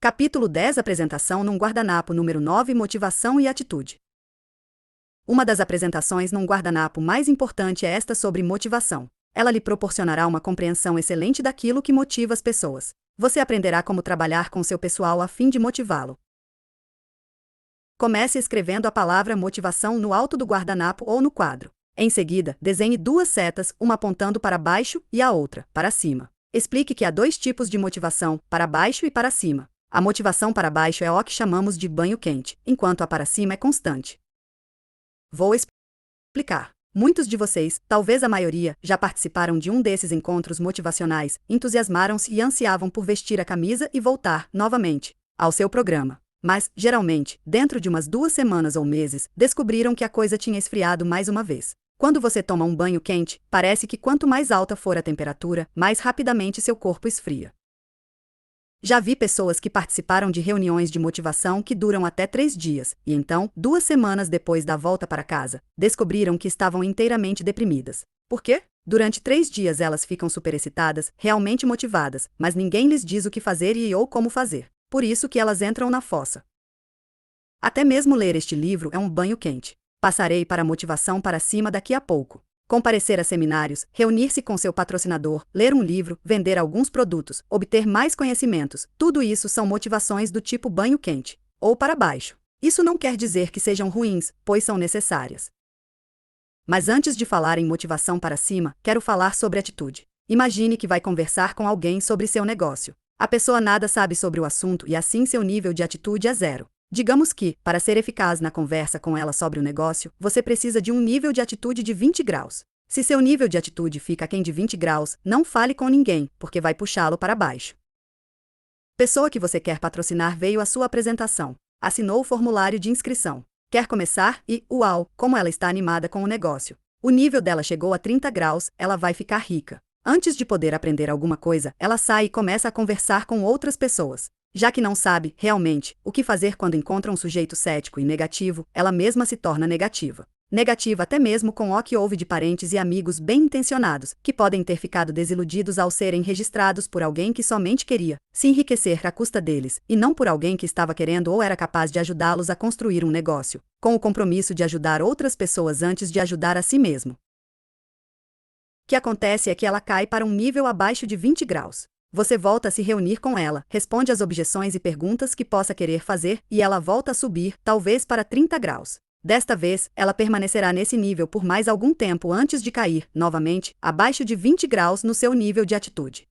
Capítulo 10 Apresentação num guardanapo número 9 Motivação e atitude. Uma das apresentações num guardanapo mais importante é esta sobre motivação. Ela lhe proporcionará uma compreensão excelente daquilo que motiva as pessoas. Você aprenderá como trabalhar com seu pessoal a fim de motivá-lo. Comece escrevendo a palavra motivação no alto do guardanapo ou no quadro. Em seguida, desenhe duas setas, uma apontando para baixo e a outra para cima. Explique que há dois tipos de motivação, para baixo e para cima. A motivação para baixo é o que chamamos de banho quente, enquanto a para cima é constante. Vou explicar. Muitos de vocês, talvez a maioria, já participaram de um desses encontros motivacionais, entusiasmaram-se e ansiavam por vestir a camisa e voltar, novamente, ao seu programa. Mas, geralmente, dentro de umas 2 semanas ou meses, descobriram que a coisa tinha esfriado mais uma vez. Quando você toma um banho quente, parece que quanto mais alta for a temperatura, mais rapidamente seu corpo esfria. Já vi pessoas que participaram de reuniões de motivação que duram até 3 dias, e então, 2 semanas depois da volta para casa, descobriram que estavam inteiramente deprimidas. Por quê? Durante 3 dias elas ficam superexcitadas, realmente motivadas, mas ninguém lhes diz o que fazer e ou como fazer. Por isso que elas entram na fossa. Até mesmo ler este livro é um banho quente. Passarei para a motivação para cima daqui a pouco. Comparecer a seminários, reunir-se com seu patrocinador, ler um livro, vender alguns produtos, obter mais conhecimentos, tudo isso são motivações do tipo banho quente, ou para baixo. Isso não quer dizer que sejam ruins, pois são necessárias. Mas antes de falar em motivação para cima, quero falar sobre atitude. Imagine que vai conversar com alguém sobre seu negócio. A pessoa nada sabe sobre o assunto e assim seu nível de atitude é 0. Digamos que, para ser eficaz na conversa com ela sobre o negócio, você precisa de um nível de atitude de 20 graus. Se seu nível de atitude fica aquém de 20 graus, não fale com ninguém, porque vai puxá-lo para baixo. Pessoa que você quer patrocinar veio à sua apresentação. Assinou o formulário de inscrição. Quer começar e, uau, como ela está animada com o negócio. O nível dela chegou a 30 graus, ela vai ficar rica. Antes de poder aprender alguma coisa, ela sai e começa a conversar com outras pessoas. Já que não sabe, realmente, o que fazer quando encontra um sujeito cético e negativo, ela mesma se torna negativa. Negativa até mesmo com o que houve de parentes e amigos bem-intencionados, que podem ter ficado desiludidos ao serem registrados por alguém que somente queria se enriquecer à custa deles, e não por alguém que estava querendo ou era capaz de ajudá-los a construir um negócio, com o compromisso de ajudar outras pessoas antes de ajudar a si mesmo. O que acontece é que ela cai para um nível abaixo de 20 graus. Você volta a se reunir com ela, responde às objeções e perguntas que possa querer fazer, e ela volta a subir, talvez para 30 graus. Desta vez, ela permanecerá nesse nível por mais algum tempo antes de cair, novamente, abaixo de 20 graus no seu nível de atitude.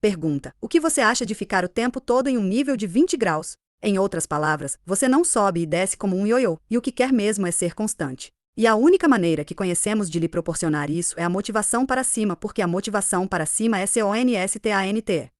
Pergunta: o que você acha de ficar o tempo todo em um nível de 20 graus? Em outras palavras, você não sobe e desce como um ioiô, e o que quer mesmo é ser constante. E a única maneira que conhecemos de lhe proporcionar isso é a motivação para cima, porque a motivação para cima é CONSTANTE.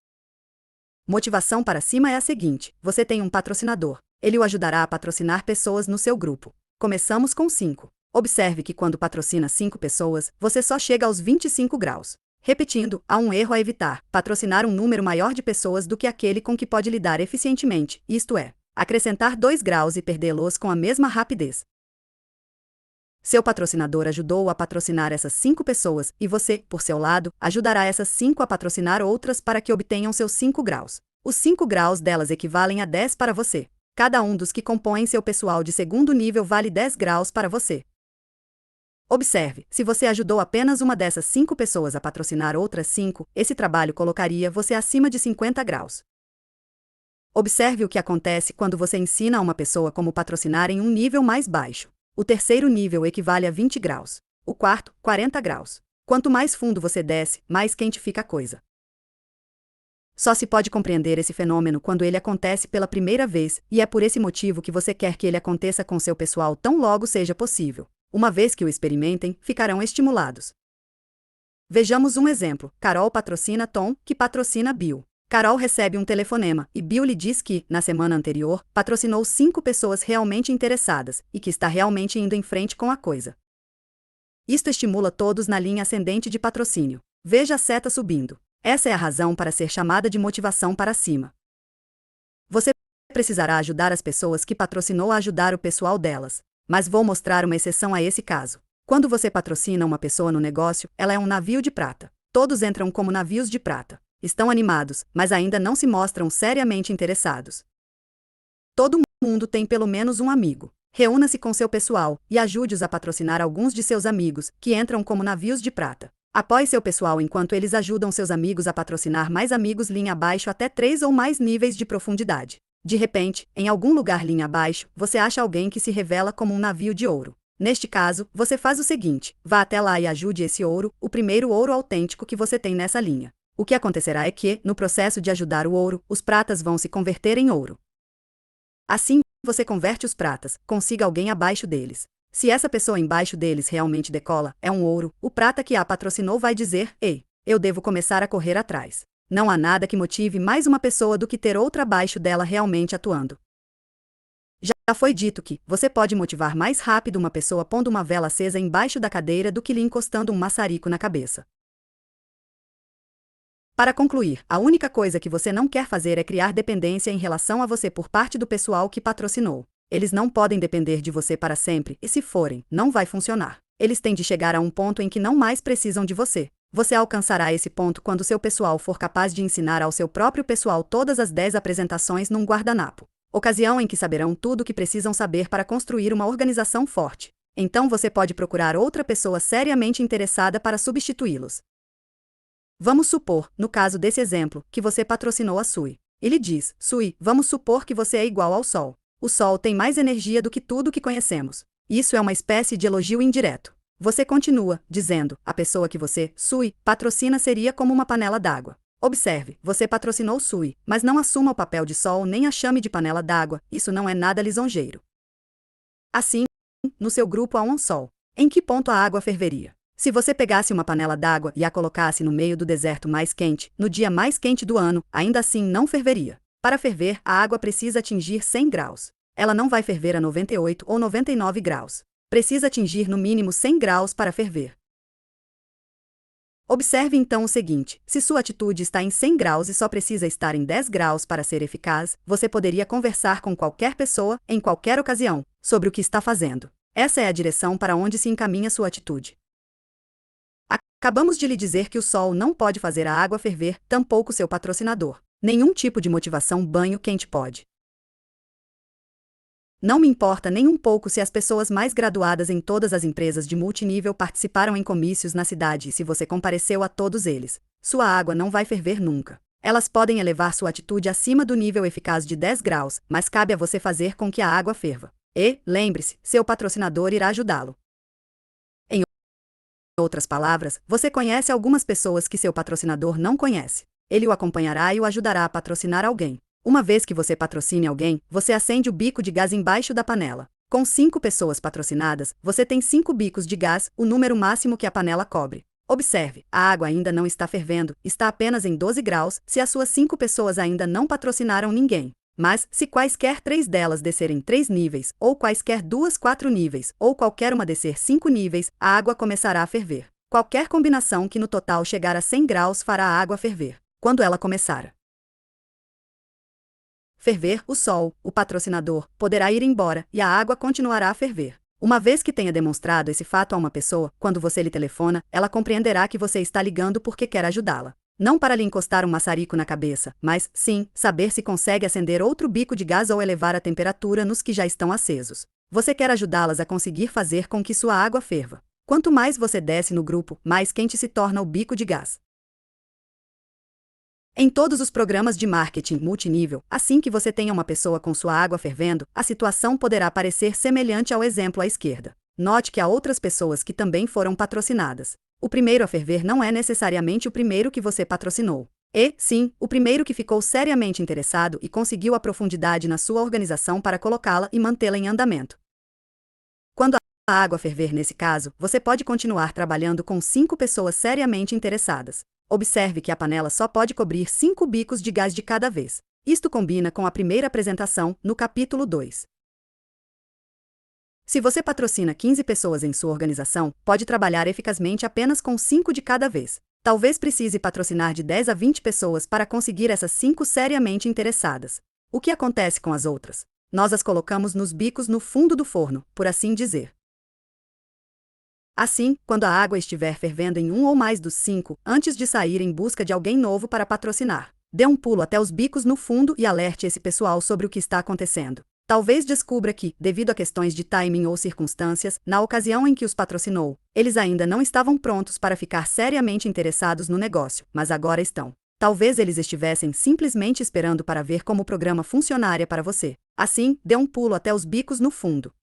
Motivação para cima é a seguinte: você tem um patrocinador. Ele o ajudará a patrocinar pessoas no seu grupo. Começamos com 5. Observe que quando patrocina 5 pessoas, você só chega aos 25 graus. Repetindo, há um erro a evitar: patrocinar um número maior de pessoas do que aquele com que pode lidar eficientemente, isto é, acrescentar 2 graus e perdê-los com a mesma rapidez. Seu patrocinador ajudou-o a patrocinar essas 5 pessoas, e você, por seu lado, ajudará essas 5 a patrocinar outras para que obtenham seus 5 graus. Os 5 graus delas equivalem a 10 para você. Cada um dos que compõem seu pessoal de segundo nível vale 10 graus para você. Observe, se você ajudou apenas uma dessas 5 pessoas a patrocinar outras 5, esse trabalho colocaria você acima de 50 graus. Observe o que acontece quando você ensina a uma pessoa como patrocinar em um nível mais baixo. O terceiro nível equivale a 20 graus. O quarto, 40 graus. Quanto mais fundo você desce, mais quente fica a coisa. Só se pode compreender esse fenômeno quando ele acontece pela primeira vez, e é por esse motivo que você quer que ele aconteça com seu pessoal tão logo seja possível. Uma vez que o experimentem, ficarão estimulados. Vejamos um exemplo. Carol patrocina Tom, que patrocina Bill. Carol recebe um telefonema, e Bill lhe diz que, na semana anterior, patrocinou 5 pessoas realmente interessadas, e que está realmente indo em frente com a coisa. Isto estimula todos na linha ascendente de patrocínio. Veja a seta subindo. Essa é a razão para ser chamada de motivação para cima. Você precisará ajudar as pessoas que patrocinou a ajudar o pessoal delas. Mas vou mostrar uma exceção a esse caso. Quando você patrocina uma pessoa no negócio, ela é um navio de prata. Todos entram como navios de prata. estão animados, mas ainda não se mostram seriamente interessados. Todo mundo tem pelo menos um amigo. Reúna-se com seu pessoal e ajude-os a patrocinar alguns de seus amigos, que entram como navios de prata. Apoie seu pessoal enquanto eles ajudam seus amigos a patrocinar mais amigos linha abaixo até 3 ou mais níveis de profundidade. De repente, em algum lugar linha abaixo, você acha alguém que se revela como um navio de ouro. Neste caso, você faz o seguinte: vá até lá e ajude esse ouro, o primeiro ouro autêntico que você tem nessa linha. O que acontecerá é que, no processo de ajudar o ouro, os pratas vão se converter em ouro. Assim, você converte os pratas, consiga alguém abaixo deles. Se essa pessoa embaixo deles realmente decola, é um ouro, o prata que a patrocinou vai dizer: ei, eu devo começar a correr atrás. Não há nada que motive mais uma pessoa do que ter outra abaixo dela realmente atuando. Já foi dito que você pode motivar mais rápido uma pessoa pondo uma vela acesa embaixo da cadeira do que lhe encostando um maçarico na cabeça. Para concluir, a única coisa que você não quer fazer é criar dependência em relação a você por parte do pessoal que patrocinou. Eles não podem depender de você para sempre, e se forem, não vai funcionar. Eles têm de chegar a um ponto em que não mais precisam de você. Você alcançará esse ponto quando seu pessoal for capaz de ensinar ao seu próprio pessoal todas as 10 apresentações num guardanapo. Ocasião em que saberão tudo o que precisam saber para construir uma organização forte. Então você pode procurar outra pessoa seriamente interessada para substituí-los. Vamos supor, no caso desse exemplo, que você patrocinou a Sui. Ele diz: Sui, vamos supor que você é igual ao Sol. O Sol tem mais energia do que tudo que conhecemos. Isso é uma espécie de elogio indireto. Você continua, dizendo: a pessoa que você, Sui, patrocina seria como uma panela d'água. Observe, você patrocinou Sui, mas não assuma o papel de Sol nem a chame de panela d'água, isso não é nada lisonjeiro. Assim, no seu grupo há um Sol. Em que ponto a água ferveria? Se você pegasse uma panela d'água e a colocasse no meio do deserto mais quente, no dia mais quente do ano, ainda assim não ferveria. Para ferver, a água precisa atingir 100 graus. Ela não vai ferver a 98 ou 99 graus. Precisa atingir no mínimo 100 graus para ferver. Observe então o seguinte: se sua atitude está em 100 graus e só precisa estar em 10 graus para ser eficaz, você poderia conversar com qualquer pessoa, em qualquer ocasião, sobre o que está fazendo. Essa é a direção para onde se encaminha sua atitude. Acabamos de lhe dizer que o Sol não pode fazer a água ferver, tampouco seu patrocinador. Nenhum tipo de motivação banho quente pode. Não me importa nem um pouco se as pessoas mais graduadas em todas as empresas de multinível participaram em comícios na cidade e se você compareceu a todos eles. Sua água não vai ferver nunca. Elas podem elevar sua atitude acima do nível eficaz de 10 graus, mas cabe a você fazer com que a água ferva. E, lembre-se, seu patrocinador irá ajudá-lo. Em outras palavras, você conhece algumas pessoas que seu patrocinador não conhece. Ele o acompanhará e o ajudará a patrocinar alguém. Uma vez que você patrocine alguém, você acende o bico de gás embaixo da panela. Com 5 pessoas patrocinadas, você tem 5 bicos de gás, o número máximo que a panela cobre. Observe, a água ainda não está fervendo, está apenas em 12 graus, se as suas 5 pessoas ainda não patrocinaram ninguém. Mas, se quaisquer 3 delas descerem 3 níveis, ou quaisquer 2 4 níveis, ou qualquer uma descer 5 níveis, a água começará a ferver. Qualquer combinação que no total chegar a 100 graus fará a água ferver. Quando ela começar a ferver, o Sol, o patrocinador, poderá ir embora e a água continuará a ferver. Uma vez que tenha demonstrado esse fato a uma pessoa, quando você lhe telefona, ela compreenderá que você está ligando porque quer ajudá-la. Não para lhe encostar um maçarico na cabeça, mas, sim, saber se consegue acender outro bico de gás ou elevar a temperatura nos que já estão acesos. Você quer ajudá-las a conseguir fazer com que sua água ferva. Quanto mais você desce no grupo, mais quente se torna o bico de gás. Em todos os programas de marketing multinível, assim que você tenha uma pessoa com sua água fervendo, a situação poderá parecer semelhante ao exemplo à esquerda. Note que há outras pessoas que também foram patrocinadas. O primeiro a ferver não é necessariamente o primeiro que você patrocinou. E, sim, o primeiro que ficou seriamente interessado e conseguiu a profundidade na sua organização para colocá-la e mantê-la em andamento. Quando a água ferver nesse caso, você pode continuar trabalhando com 5 pessoas seriamente interessadas. Observe que a panela só pode cobrir 5 bicos de gás de cada vez. Isto combina com a primeira apresentação, no capítulo 2. Se você patrocina 15 pessoas em sua organização, pode trabalhar eficazmente apenas com 5 de cada vez. Talvez precise patrocinar de 10 a 20 pessoas para conseguir essas 5 seriamente interessadas. O que acontece com as outras? Nós as colocamos nos bicos no fundo do forno, por assim dizer. Assim, quando a água estiver fervendo em um ou mais dos 5, antes de sair em busca de alguém novo para patrocinar, dê um pulo até os bicos no fundo e alerte esse pessoal sobre o que está acontecendo. Talvez descubra que, devido a questões de timing ou circunstâncias, na ocasião em que os patrocinou, eles ainda não estavam prontos para ficar seriamente interessados no negócio, mas agora estão. Talvez eles estivessem simplesmente esperando para ver como o programa funcionaria para você. Assim, dê um pulo até os bicos no fundo.